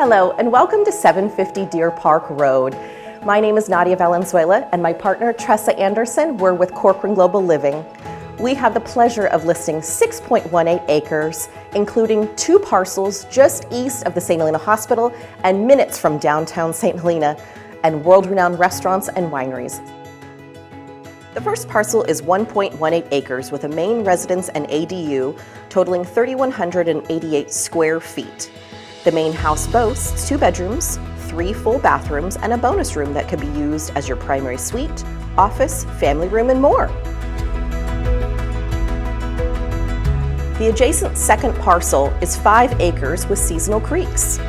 Hello, and welcome to 750 Deer Park Road. My name is Nadia Valenzuela, and my partner Tressa Anderson. We're with Corcoran Global Living. We have the pleasure of listing 6.18 acres, including 2 parcels just east of the St. Helena Hospital and minutes from downtown St. Helena, and world-renowned restaurants and wineries. The first parcel is 1.18 acres with a main residence and ADU totaling 3,188 square feet. The main house boasts 2 bedrooms, 3 full bathrooms, and a bonus room that can be used as your primary suite, office, family room, and more. The adjacent second parcel is 5 acres with seasonal creeks.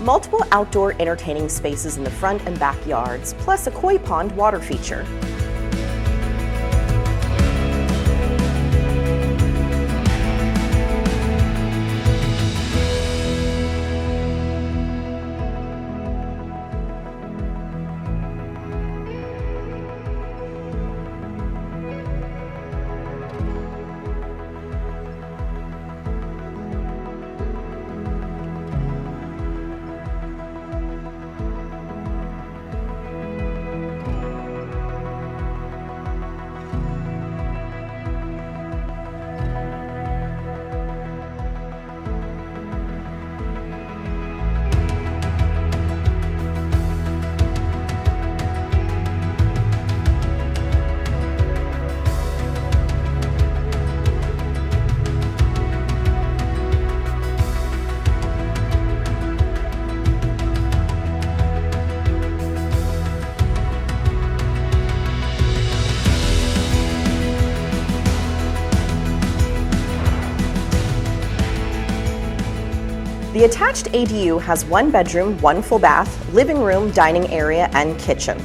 Multiple outdoor entertaining spaces in the front and backyards, plus a koi pond water feature. The attached ADU has 1 bedroom, 1 full bath, living room, dining area, and kitchen.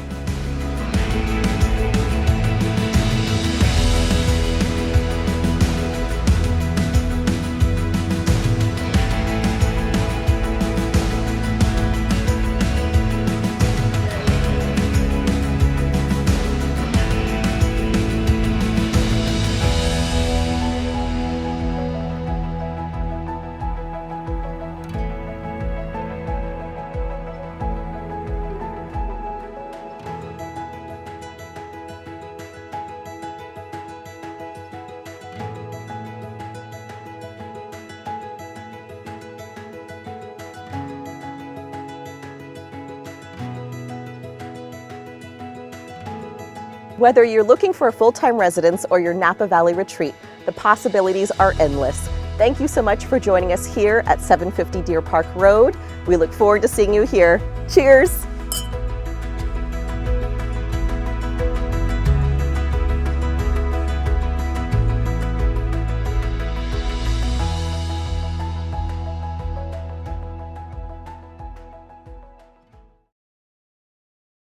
Whether you're looking for a full-time residence or your Napa Valley retreat, the possibilities are endless. Thank you so much for joining us here at 750 Deer Park Road. We look forward to seeing you here. Cheers!